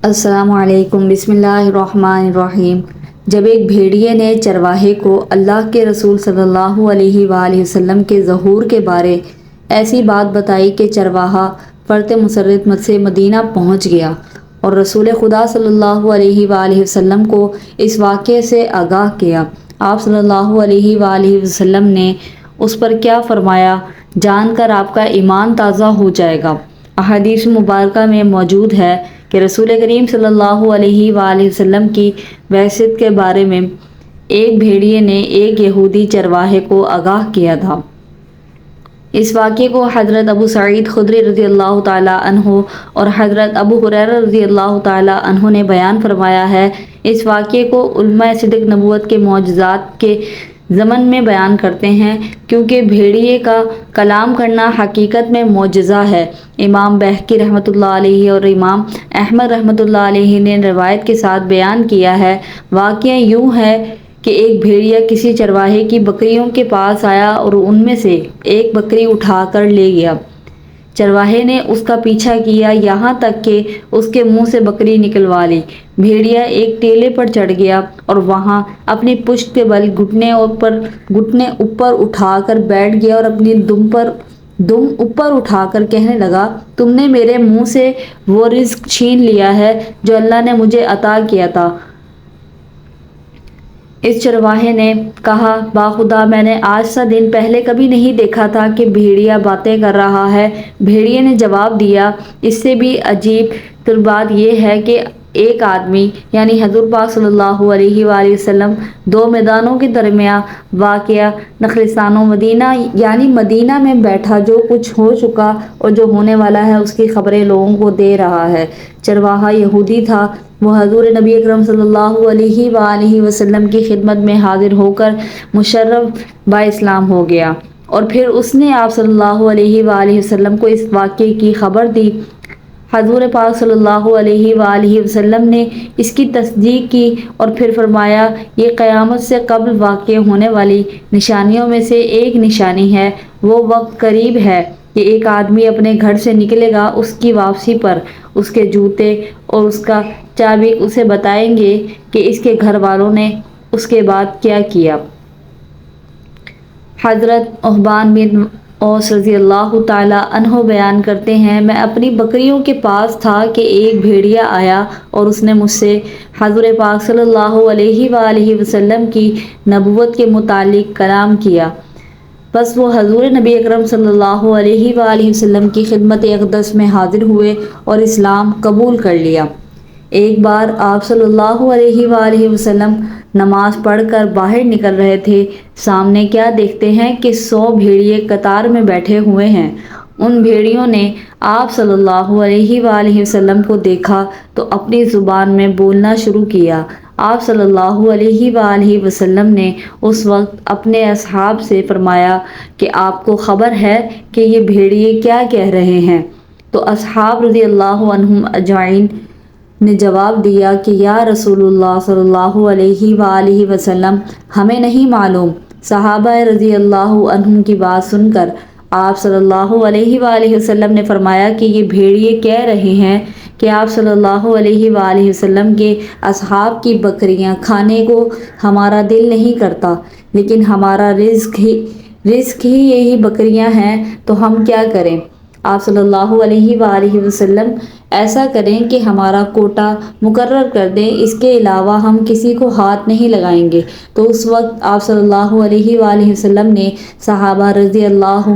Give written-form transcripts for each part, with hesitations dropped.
السلام علیکم، بسم اللہ الرحمن الرحیم۔ جب ایک بھیڑیے نے چرواہے کو اللہ کے رسول صلی اللہ علیہ وآلہ وسلم کے ظہور کے بارے ایسی بات بتائی کہ چرواہا فرط مسرت سے مدینہ پہنچ گیا اور رسول خدا صلی اللہ علیہ وآلہ وسلم کو اس واقعے سے آگاہ کیا۔ آپ صلی اللہ علیہ وآلہ وسلم نے اس پر کیا فرمایا جان کر آپ کا ایمان تازہ ہو جائے گا۔ احادیث مبارکہ میں موجود ہے کہ رسول کریم صلی اللہ علیہ وآلہ وسلم کی بعثت کے بارے میں ایک بھیڑیے نے ایک یہودی چرواہے کو آگاہ کیا تھا۔ اس واقعے کو حضرت ابو سعید خدری رضی اللہ تعالیٰ عنہ اور حضرت ابو ہریرہ رضی اللہ تعالیٰ عنہ نے بیان فرمایا ہے۔ اس واقعے کو علماء صدق نبوت کے معجزات کے ضمن میں بیان کرتے ہیں، کیونکہ بھیڑیے کا کلام کرنا حقیقت میں معجزہ ہے۔ امام بہقی رحمۃ اللہ علیہ اور امام احمد رحمۃ اللہ علیہ نے روایت کے ساتھ بیان کیا ہے۔ واقعہ یوں ہے کہ ایک بھیڑیا کسی چرواہے کی بکریوں کے پاس آیا اور ان میں سے ایک بکری اٹھا کر لے گیا۔ چرواہے نے اس کا پیچھا کیا یہاں تک کہ اس کے منہ سے بکری نکلوا لی۔ بھیڑیا ایک ٹیلے پر چڑھ گیا اور وہاں اپنی پشت کے بل گھٹنے اوپر اٹھا کر بیٹھ گیا اور اپنی دم اوپر اٹھا کر کہنے لگا، تم نے میرے منہ سے وہ رزق چھین لیا ہے جو اللہ نے مجھے عطا کیا تھا۔ اس چرواہے نے کہا، باخدا میں نے آج سا دن پہلے کبھی نہیں دیکھا تھا کہ بھیڑیا باتیں کر رہا ہے۔ بھیڑیے نے جواب دیا، اس سے بھی عجیب تر بات یہ ہے کہ ایک آدمی یعنی حضور پاک صلی اللہ علیہ وآلہ وسلم دو میدانوں کے درمیان واقع نخلستان و مدینہ یعنی مدینہ میں بیٹھا جو کچھ ہو چکا اور جو ہونے والا ہے اس کی خبریں لوگوں کو دے رہا ہے۔ چرواہا یہودی تھا۔ وہ حضور نبی اکرم صلی اللہ علیہ وآلہ وسلم کی خدمت میں حاضر ہو کر مشرف با اسلام ہو گیا اور پھر اس نے آپ صلی اللہ علیہ وآلہ وسلم کو اس واقعے کی خبر دی۔ حضور پاک صلی اللہ علیہ وآلہ وسلم نے اس کی تصدیق کی اور پھر فرمایا، یہ قیامت سے قبل واقع ہونے والی نشانیوں میں سے ایک نشانی ہے۔ وہ وقت قریب ہے کہ ایک آدمی اپنے گھر سے نکلے گا، اس کی واپسی پر اس کے جوتے اور اس کا چابک اسے بتائیں گے کہ اس کے گھر والوں نے اس کے بعد کیا کیا۔ حضرت عثمان بن اوس رضی اللہ تعالیٰ عنہ بیان کرتے ہیں، میں اپنی بکریوں کے پاس تھا کہ ایک بھیڑیا آیا اور اس نے مجھ سے حضور پاک صلی اللہ علیہ وآلہ وسلم کی نبوت کے متعلق کلام کیا۔ بس وہ حضور نبی اکرم صلی اللہ علیہ وآلہ وسلم کی خدمت اقدس میں حاضر ہوئے اور اسلام قبول کر لیا۔ ایک بار آپ صلی اللہ علیہ وآلہ وسلم نماز پڑھ کر باہر نکل رہے تھے، سامنے کیا دیکھتے ہیں کہ 100 بھیڑیے قطار میں بیٹھے ہوئے ہیں۔ ان بھیڑیوں نے آپ صلی اللہ علیہ وآلہ وسلم کو دیکھا تو اپنی زبان میں بولنا شروع کیا۔ آپ صلی اللہ علیہ وآلہ وسلم نے اس وقت اپنے اصحاب سے فرمایا کہ آپ کو خبر ہے کہ یہ بھیڑیے کیا کہہ رہے ہیں؟ تو اصحاب رضی اللہ عنہم اجمعین نے جواب دیا کہ یا رسول اللہ صلی اللہ علیہ وآلہ وسلم، ہمیں نہیں معلوم۔ صحابہ رضی اللہ عنہم کی بات سن کر آپ صلی اللہ علیہ وآلہ وسلم نے فرمایا کہ یہ بھیڑیے کہہ رہے ہیں کہ آپ صلی اللہ علیہ وآلہ وسلم کے اصحاب کی بکریاں کھانے کو ہمارا دل نہیں کرتا، لیکن ہمارا رزق ہی یہی بکریاں ہیں، تو ہم کیا کریں؟ آپ صلی اللہ علیہ وآلہ وسلم ایسا کریں کہ ہمارا کوٹا مقرر کر دیں، اس کے علاوہ ہم کسی کو ہاتھ نہیں لگائیں گے۔ تو اس وقت آپ صلی اللہ علیہ وآلہ وسلم نے صحابہ رضی اللہ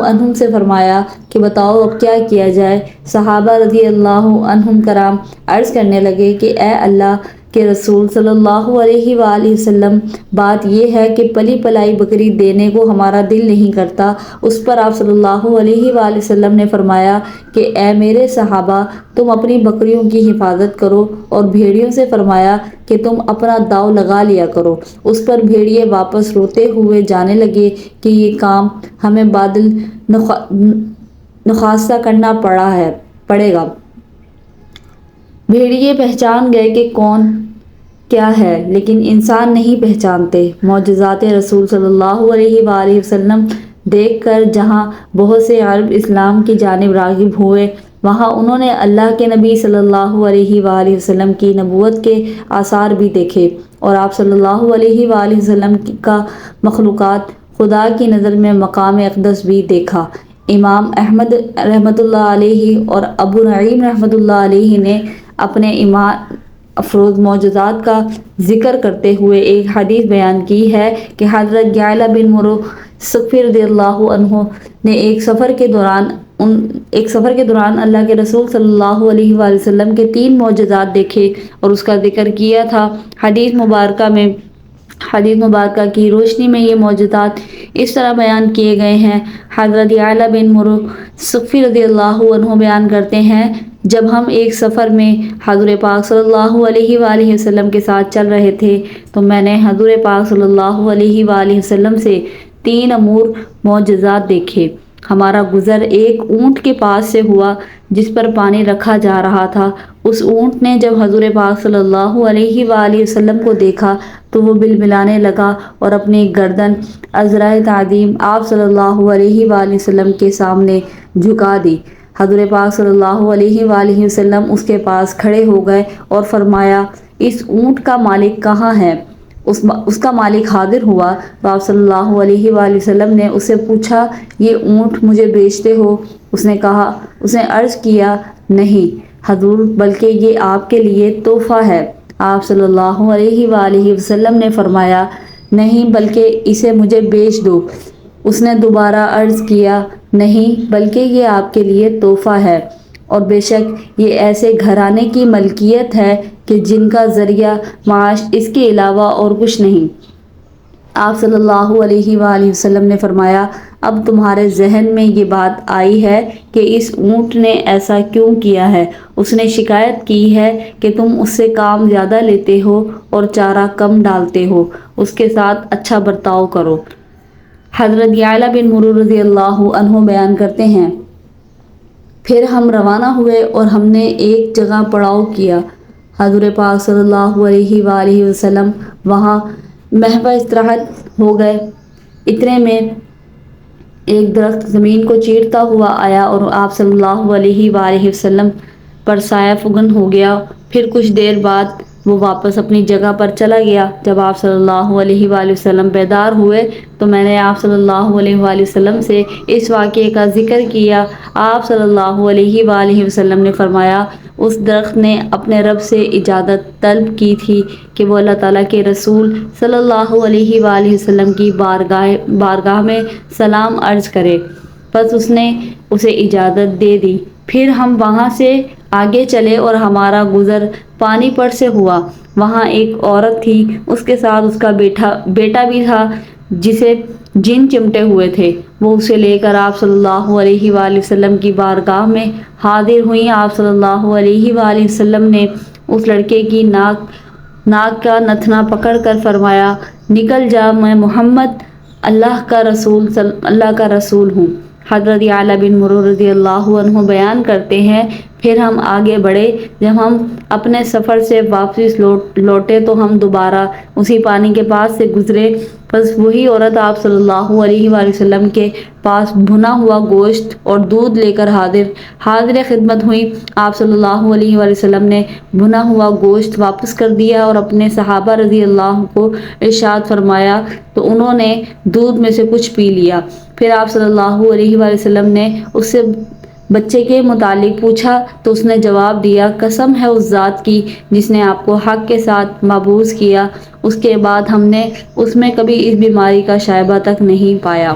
عنہم سے فرمایا کہ بتاؤ اب کیا کیا جائے؟ صحابہ رضی اللہ عنہم کرام عرض کرنے لگے کہ اے اللہ کے رسول صلی اللہ علیہ وآلہ وسلم، بات یہ ہے کہ پلی پلائی بکری دینے کو ہمارا دل نہیں کرتا۔ اس پر آپ صلی اللہ علیہ وآلہ وسلم نے فرمایا کہ اے میرے صحابہ، تم اپنی بکریوں کی حفاظت کرو اور بھیڑیوں سے فرمایا کہ تم اپنا داؤ لگا لیا کرو۔ اس پر بھیڑیے واپس روتے ہوئے جانے لگے کہ یہ کام ہمیں بادل نخواستہ کرنا پڑے گا۔ بھیڑیے پہچان گئے کہ کون کیا ہے، لیکن انسان نہیں پہچانتے۔ معجزات رسول صلی اللہ علیہ وآلہ وسلم دیکھ کر جہاں بہت سے عرب اسلام کی جانب راغب ہوئے، وہاں انہوں نے اللہ کے نبی صلی اللہ علیہ وآلہ وسلم کی نبوت کے آثار بھی دیکھے، اور آپ صلی اللہ علیہ وآلہ وسلم کا مخلوقات خدا کی نظر میں مقام اقدس بھی دیکھا۔ امام احمد رحمۃ اللہ علیہ اور ابو نعیم رحمۃ اللہ علیہ نے اپنے ایمان افروز معجزات کا ذکر کرتے ہوئے ایک حدیث بیان کی ہے کہ حضرت یعلا بن مرہ ثقفی رضی اللہ عنہ نے ایک سفر کے دوران اللہ کے رسول صلی اللہ علیہ وآلہ وسلم کے 3 معجزات دیکھے اور اس کا ذکر کیا تھا۔ حدیث مبارکہ کی روشنی میں یہ معجزات اس طرح بیان کیے گئے ہیں۔ حضرت یعلا بن مرہ ثقفی رضی اللہ عنہ بیان کرتے ہیں، جب ہم ایک سفر میں حضور پاک صلی اللہ علیہ وآلہ وسلم کے ساتھ چل رہے تھے تو میں نے حضور پاک صلی اللہ علیہ وآلہ وسلم سے 3 امور معجزات دیکھے۔ ہمارا گزر ایک اونٹ کے پاس سے ہوا جس پر پانی رکھا جا رہا تھا۔ اس اونٹ نے جب حضور پاک صلی اللہ علیہ وآلہ وسلم کو دیکھا تو وہ بلبلانے لگا اور اپنی گردن عذرا تعظیم آپ صلی اللہ علیہ وآلہ وسلم کے سامنے جھکا دی۔ حضور پاک صلی اللہ علیہ وآلہ وسلم اس کے پاس کھڑے ہو گئے اور فرمایا، اس اونٹ کا مالک کہاں ہے؟ اس کا مالک حاضر ہوا تو آپ صلی اللہ علیہ وآلہ وسلم نے اس سے پوچھا، یہ اونٹ مجھے بیچتے ہو؟ اس نے عرض کیا، نہیں حضور، بلکہ یہ آپ کے لیے تحفہ ہے۔ آپ صلی اللہ علیہ وآلہ وسلم نے فرمایا، نہیں بلکہ اسے مجھے بیچ دو۔ اس نے دوبارہ عرض کیا، نہیں بلکہ یہ آپ کے لیے تحفہ ہے، اور بے شک یہ ایسے گھرانے کی ملکیت ہے کہ جن کا ذریعہ معاش اس کے علاوہ اور کچھ نہیں۔ آپ صلی اللہ علیہ وآلہ وسلم نے فرمایا، اب تمہارے ذہن میں یہ بات آئی ہے کہ اس اونٹ نے ایسا کیوں کیا ہے؟ اس نے شکایت کی ہے کہ تم اس سے کام زیادہ لیتے ہو اور چارہ کم ڈالتے ہو، اس کے ساتھ اچھا برتاؤ کرو۔ حضرت یعلا بن مرہ رضی اللہ عنہ بیان کرتے ہیں، پھر ہم روانہ ہوئے اور ہم نے ایک جگہ پڑاؤ کیا۔ حضور پاک صلی اللہ علیہ وآلہ وسلم وہاں محو استراحت ہو گئے۔ اتنے میں ایک درخت زمین کو چیرتا ہوا آیا اور آپ صلی اللہ علیہ وآلہ وسلم پر سایہ فگن ہو گیا۔ پھر کچھ دیر بعد وہ واپس اپنی جگہ پر چلا گیا۔ جب آپ صلی اللہ علیہ وآلہ وسلم بیدار ہوئے تو میں نے آپ صلی اللہ علیہ وآلہ وسلم سے اس واقعے کا ذکر کیا۔ آپ صلی اللہ علیہ وآلہ وسلم نے فرمایا، اس درخت نے اپنے رب سے اجازت طلب کی تھی کہ وہ اللہ تعالیٰ کے رسول صلی اللہ علیہ وآلہ وسلم کی بارگاہ میں سلام عرض کرے، بس اس نے اسے اجازت دے دی۔ پھر ہم وہاں سے آگے چلے اور ہمارا گزر پانی پر سے ہوا۔ وہاں ایک عورت تھی، اس کے ساتھ اس کا بیٹا بھی تھا جسے جن چمٹے ہوئے تھے۔ وہ اسے لے کر آپ صلی اللہ علیہ وآلہ وسلم کی بارگاہ میں حاضر ہوئیں۔ آپ صلی اللہ علیہ وآلہ وسلم نے اس لڑکے کی ناک کا نتنا پکڑ کر فرمایا، نکل جا، میں محمد اللہ کا رسول ہوں۔ حضرت یعلا بن مرہ رضی اللہ عنہ بیان کرتے ہیں، پھر ہم آگے بڑھے۔ جب ہم اپنے سفر سے واپس لوٹے تو ہم دوبارہ اسی پانی کے پاس سے گزرے، بس وہی عورت آپ صلی اللہ علیہ وآلہ وسلم کے پاس بھنا ہوا گوشت اور دودھ لے کر حاضر خدمت ہوئی۔ آپ صلی اللہ علیہ وآلہ وسلم نے بھنا ہوا گوشت واپس کر دیا اور اپنے صحابہ رضی اللہ کو ارشاد فرمایا تو انہوں نے دودھ میں سے کچھ پی لیا۔ پھر آپ صلی اللہ علیہ وآلہ وسلم نے اس سے بچے کے متعلق پوچھا تو اس نے جواب دیا، قسم ہے اس ذات کی جس نے آپ کو حق کے ساتھ مبعوث کیا، اس کے بعد ہم نے اس میں کبھی اس بیماری کا شائبہ تک نہیں پایا۔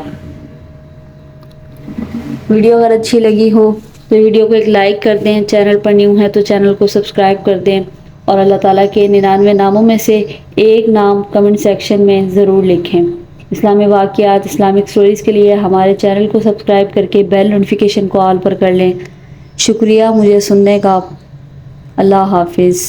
ویڈیو اگر اچھی لگی ہو تو ویڈیو کو ایک لائک کر دیں، چینل پر نیو ہے تو چینل کو سبسکرائب کر دیں، اور اللہ تعالیٰ کے 99 ناموں میں سے ایک نام کمنٹ سیکشن میں ضرور لکھیں۔ اسلامی واقعات، اسلامک سٹوریز کے لیے ہمارے چینل کو سبسکرائب کر کے بیل نوٹیفیکیشن کو آل پر کر لیں۔ شکریہ مجھے سننے کا۔ اللہ حافظ۔